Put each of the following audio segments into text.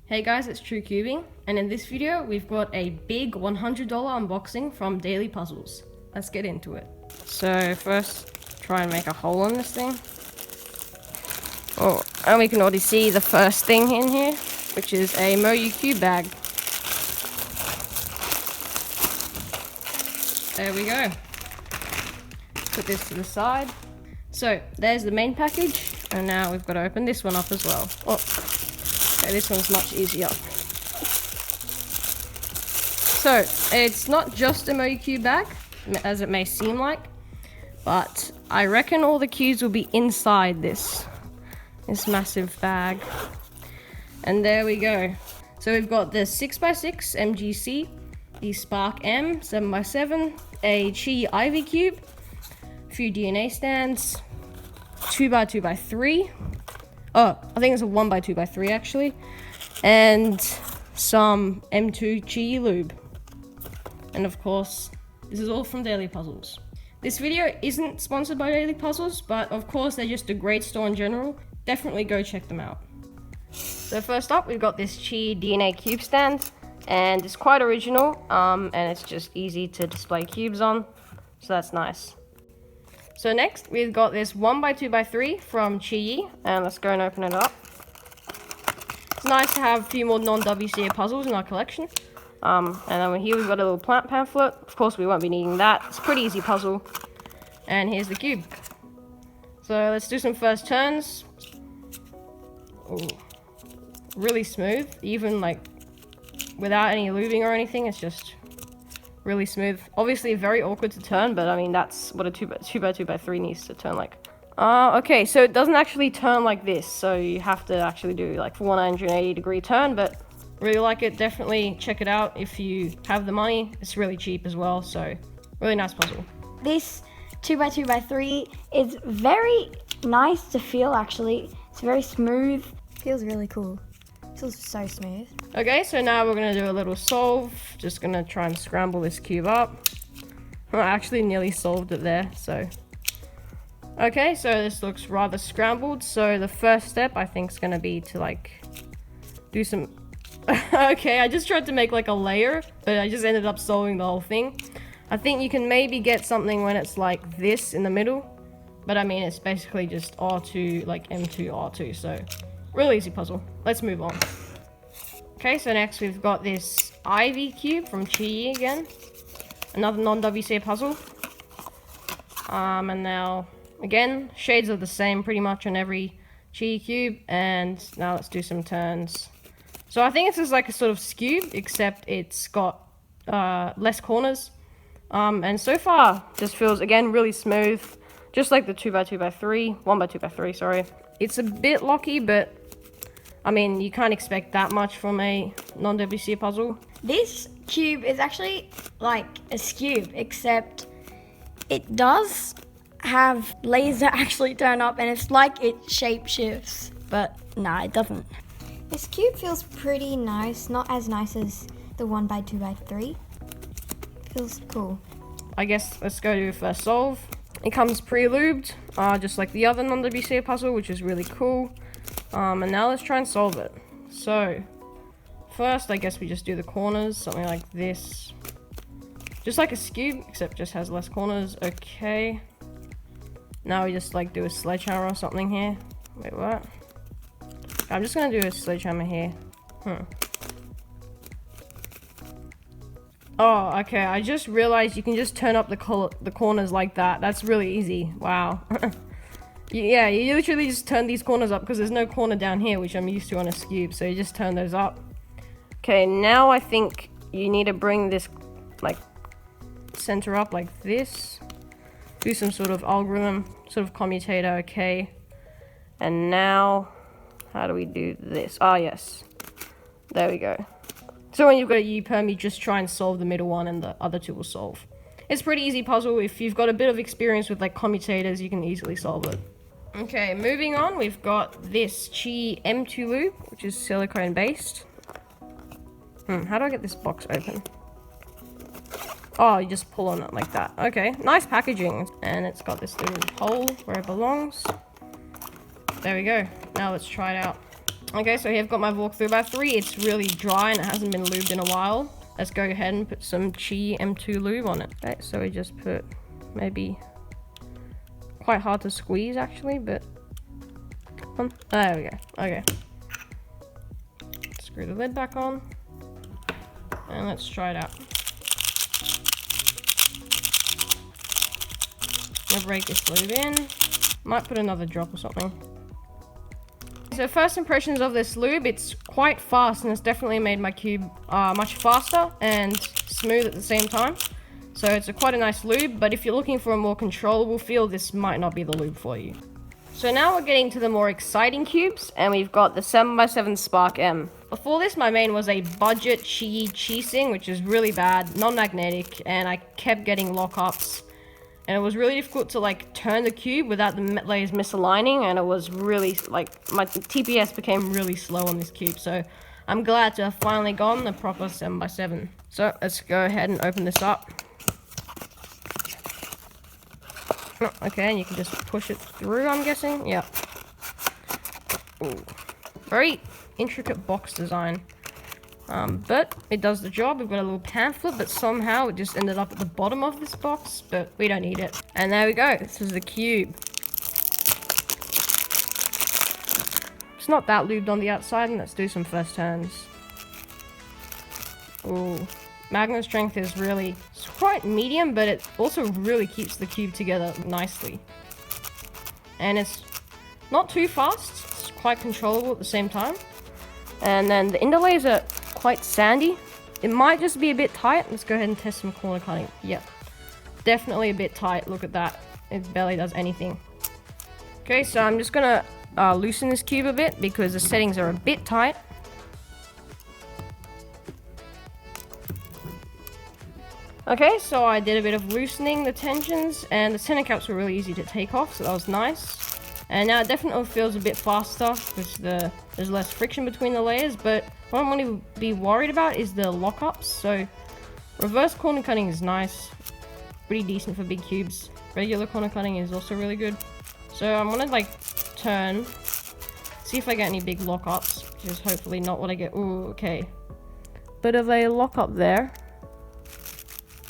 Hey guys, it's True Cubing, and in this video we've got a big $100 unboxing from Daily Puzzles. Let's get into it. So first, try and make a hole in this thing. Oh, and we can already see the first thing in here, which is a Moyu Cube bag. There we go. Put this to the side. So there's the main package, and now we've got to open this one up as well. Oh, okay, this one's much easier. So it's not just a Moyu Cube bag, as it may seem like, but I reckon all the cubes will be inside this massive bag. And there we go. So we've got the 6x6 MGC, the Spark M 7x7, a Chi Ivy cube, a few DNA stands, 2x2x3. Oh, I think it's a 1x2x3 actually, and some M2 Chi lube. And of course, this is all from Daily Puzzles. This video isn't sponsored by Daily Puzzles, but of course they're just a great store in general. Definitely go check them out. So first up, we've got this Chi DNA cube stand, and it's quite original, and it's just easy to display cubes on, so that's nice. So next, we've got this 1x2x3 from Chi, and let's go and open it up. It's nice to have a few more non-WCA puzzles in our collection. And then here we've got a little plant pamphlet. Of course, we won't be needing that. It's a pretty easy puzzle. And here's the cube. So let's do some first turns. Ooh, really smooth, even like without any lubing or anything. It's just really smooth. Obviously very awkward to turn, but I mean that's what a 2x2x3 needs to turn like. Okay, so it doesn't actually turn like this, so you have to actually do like a 180-degree turn, but really like it. Definitely check it out if you have the money. It's really cheap as well, so really nice puzzle. This 2x2x3 is very nice to feel actually. It's very smooth. Feels really cool. Feels so smooth. Okay, so now we're gonna do a little solve. Just gonna try and scramble this cube up. I actually nearly solved it there, so. Okay, so this looks rather scrambled. So the first step I think is gonna be to like do some, okay, I just tried to make like a layer, but I just ended up solving the whole thing. I think you can maybe get something when it's like this in the middle, but I mean it's basically just R2, like M2 R2, so really easy puzzle. Let's move on. Okay, so next we've got this Ivy cube from Chi again. Another non-WCA puzzle. And now, again, shades are the same pretty much on every Chi cube. And now let's do some turns. So I think this is like a sort of skew, except it's got less corners. And so far, this feels, again, really smooth. Just like the 2x2x3, 1x2x3, sorry. It's a bit locky, but I mean, you can't expect that much from a non-WCA puzzle. This cube is actually like a cube, except it does have layers that actually turn up, and it's like it shape shifts, but nah, it doesn't. This cube feels pretty nice, not as nice as the 1x2x3. Feels cool. I guess let's go to first solve. It comes pre-lubed, just like the other non-WCA puzzle, which is really cool. And now let's try and solve it. So, first I guess we just do the corners, something like this. Just like a cube, except just has less corners. Okay. Now we just like do a sledgehammer or something here. Wait, what? I'm just gonna do a sledgehammer here. Oh, okay, I just realized you can just turn up the corners like that. That's really easy. Wow. Yeah, you literally just turn these corners up because there's no corner down here, which I'm used to on a cube, so you just turn those up. Okay, now I think you need to bring this, like, center up like this. Do some sort of algorithm, sort of commutator, okay. And now, how do we do this? Ah, yes. There we go. So when you've got a U-perm, you just try and solve the middle one and the other two will solve. It's a pretty easy puzzle. If you've got a bit of experience with, like, commutators, you can easily solve it. Okay, moving on, we've got this Chi M2 lube, which is silicone based. How do I get this box open? Oh, you just pull on it like that. Okay, nice packaging. And it's got this little hole where it belongs. There we go. Now let's try it out. Okay, so here I've got my Vork 3x3. It's really dry and it hasn't been lubed in a while. Let's go ahead and put some Chi M2 lube on it. Okay, so we just put maybe quite hard to squeeze actually, but there we go. Okay. Screw the lid back on. And let's try it out. I'm gonna break this lube in. Might put another drop or something. So first impressions of this lube, it's quite fast and it's definitely made my cube much faster and smooth at the same time. So it's quite a nice lube, but if you're looking for a more controllable feel, this might not be the lube for you. So now we're getting to the more exciting cubes, and we've got the 7x7 Spark M. Before this, my main was a budget Chi Sing, which is really bad, non-magnetic, and I kept getting lockups. And it was really difficult to like turn the cube without the layers misaligning, and it was really like my TPS became really slow on this cube. So I'm glad to have finally gotten the proper 7x7. So let's go ahead and open this up. Okay, and you can just push it through, I'm guessing. Yeah. Ooh. Very intricate box design. But it does the job. We've got a little pamphlet, but somehow it just ended up at the bottom of this box, but we don't need it. And there we go. This is the cube. It's not that lubed on the outside, and let's do some first turns. Ooh. Magnet strength is really, it's quite medium, but it also really keeps the cube together nicely. And it's not too fast. It's quite controllable at the same time. And then the interlays are quite sandy. It might just be a bit tight. Let's go ahead and test some corner cutting. Yep, definitely a bit tight. Look at that. It barely does anything. Okay, so I'm just gonna loosen this cube a bit because the settings are a bit tight. Okay, so I did a bit of loosening the tensions, and the center caps were really easy to take off, so that was nice. And now it definitely feels a bit faster because there's less friction between the layers, but what I'm going to be worried about is the lockups. So reverse corner cutting is nice, pretty decent for big cubes. Regular corner cutting is also really good. So I'm going to like turn, see if I get any big lockups, which is hopefully not what I get. Ooh, okay. Bit of a lockup there.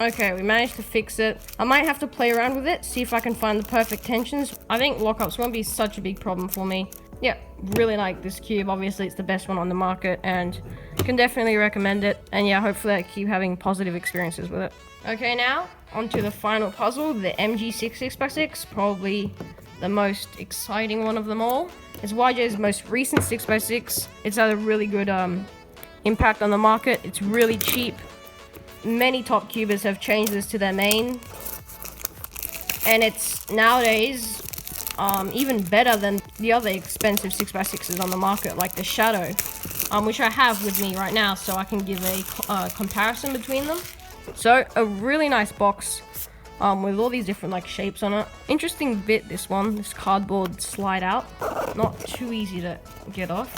Okay, we managed to fix it. I might have to play around with it, see if I can find the perfect tensions. I think lockups won't be such a big problem for me. Yeah, really like this cube. Obviously, it's the best one on the market and can definitely recommend it. And yeah, hopefully I keep having positive experiences with it. Okay, now onto the final puzzle, the MG6 6x6, probably the most exciting one of them all. It's YJ's most recent 6x6. It's had a really good impact on the market. It's really cheap. Many top cubers have changed this to their main, and it's nowadays even better than the other expensive 6x6s on the market, like the Shadow, which I have with me right now, so I can give a comparison between them. So a really nice box with all these different like shapes on it. Interesting bit, this cardboard slide out, not too easy to get off.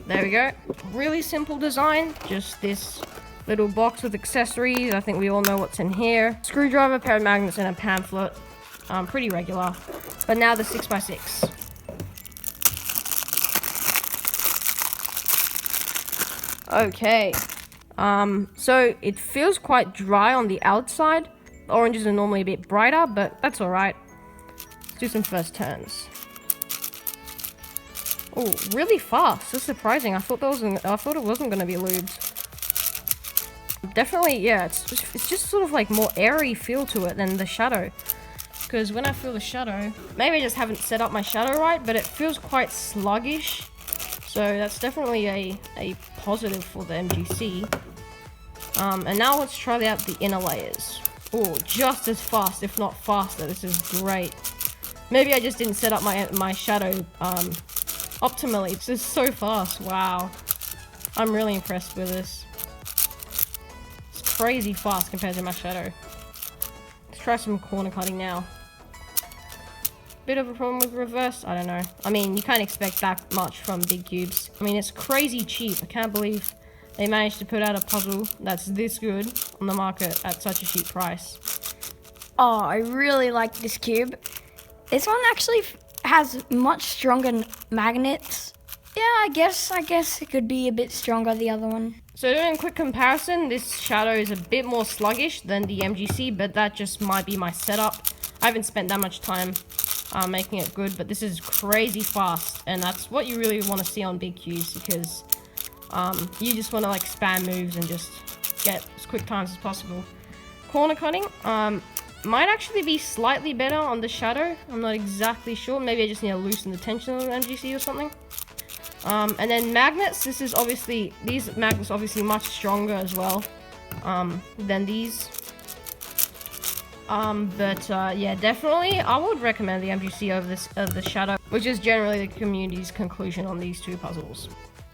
There we go. Really simple design. Just this little box with accessories. I think we all know what's in here. Screwdriver, pair of magnets, and a pamphlet. Pretty regular. But now the 6x6. Okay. So it feels quite dry on the outside. The oranges are normally a bit brighter, but that's alright. Let's do some first turns. Oh, really fast. That's surprising. I thought it wasn't going to be lubed. Definitely, yeah. It's just sort of like more airy feel to it than the Shadow. Because when I feel the Shadow, maybe I just haven't set up my Shadow right, but it feels quite sluggish. So that's definitely a positive for the MGC. And now let's try out the inner layers. Oh, just as fast, if not faster. This is great. Maybe I just didn't set up my Shadow optimally. It's just so fast. Wow. I'm really impressed with this. It's crazy fast compared to my Shadow. Let's try some corner cutting now. Bit of a problem with reverse? I don't know. I mean, you can't expect that much from big cubes. I mean, it's crazy cheap. I can't believe they managed to put out a puzzle that's this good on the market at such a cheap price. Oh, I really like this cube. This one actually has much stronger magnets. Yeah, I guess it could be a bit stronger, the other one. So doing a quick comparison, this Shadow is a bit more sluggish than the MGC, but that just might be my setup. I haven't spent that much time making it good, but this is crazy fast, and that's what you really want to see on big cubes, because you just want to like spam moves and just get as quick times as possible. Corner cutting might actually be slightly better on the Shadow. I'm not exactly sure. Maybe I just need to loosen the tension on the MGC or something. And then magnets, these magnets are obviously much stronger as well than these. Yeah, definitely I would recommend the MGC over the Shadow, which is generally the community's conclusion on these two puzzles.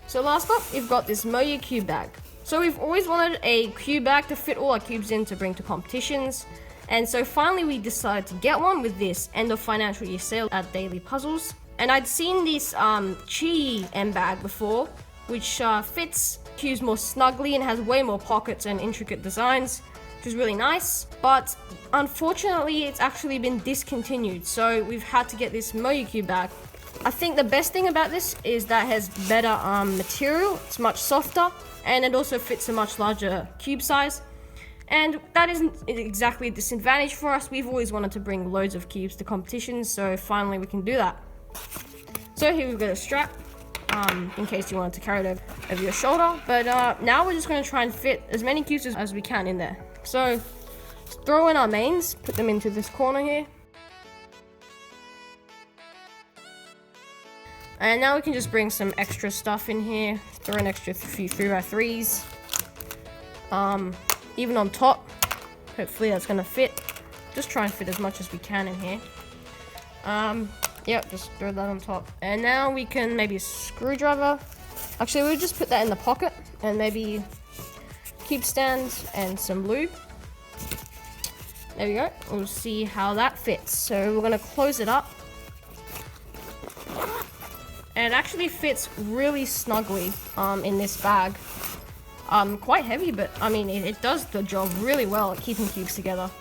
So last up, we've got this Moyu cube bag. So we've always wanted a cube bag to fit all our cubes in to bring to competitions. And so finally we decided to get one with this end of financial year sale at Daily Puzzles. And I'd seen this Chi M bag before, which fits cubes more snugly and has way more pockets and intricate designs, which is really nice. But unfortunately, it's actually been discontinued, so we've had to get this Moyu cube bag. I think the best thing about this is that it has better material, it's much softer, and it also fits a much larger cube size. And that isn't exactly a disadvantage for us. We've always wanted to bring loads of cubes to competitions, so finally we can do that. So here we've got a strap, in case you wanted to carry it over your shoulder. But now we're just going to try and fit as many cubes as we can in there. So throw in our mains, put them into this corner here. And now we can just bring some extra stuff in here. Throw an extra few 3x3s. Even on top. Hopefully that's gonna fit. Just try and fit as much as we can in here. Yep, just throw that on top. And now we can maybe a screwdriver. Actually, we'll just put that in the pocket. And maybe cube stands and some lube. There we go. We'll see how that fits. So we're gonna close it up. And it actually fits really snugly in this bag. Quite heavy, but I mean, it does the job really well at keeping cubes together.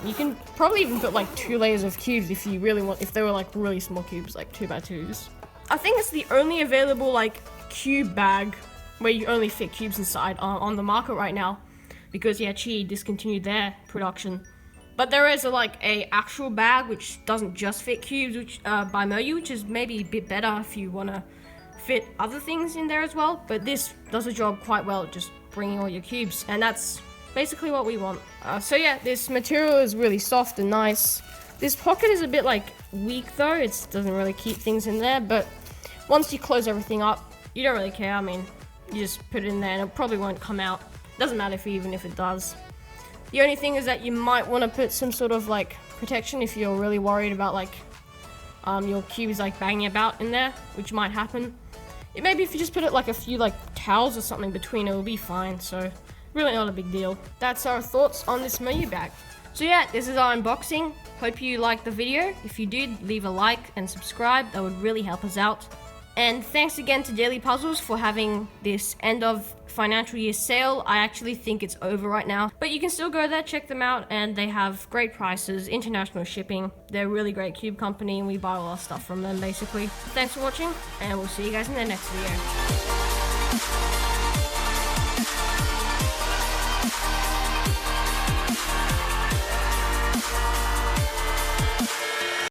You can probably even put like 2 layers of cubes if you really want, if they were like really small cubes, like 2x2s. I think it's the only available like cube bag where you only fit cubes inside on the market right now, because yeah, Chi discontinued their production. But there is a actual bag which doesn't just fit cubes, which by Moyu, which is maybe a bit better if you want to fit other things in there as well. But this does the job quite well at just bringing all your cubes, and that's basically what we want. So yeah, this material is really soft and nice. This pocket is a bit like weak though, it doesn't really keep things in there, but once you close everything up, you don't really care. I mean, you just put it in there and it probably won't come out. Doesn't matter even if it does. The only thing is that you might want to put some sort of like protection if you're really worried about like your cubes like banging about in there, which might happen. Maybe if you just put it like a few like towels or something between, it will be fine. So really not a big deal. That's our thoughts on this Moyu bag. So yeah, this is our unboxing. Hope you liked the video. If you did, leave a like and subscribe. That would really help us out. And thanks again to Daily Puzzles for having this end of financial year sale. I actually think it's over right now, but you can still go there, check them out, and they have great prices, international shipping. They're a really great cube company, and we buy all our stuff from them basically. Thanks for watching, and we'll see you guys in the next video.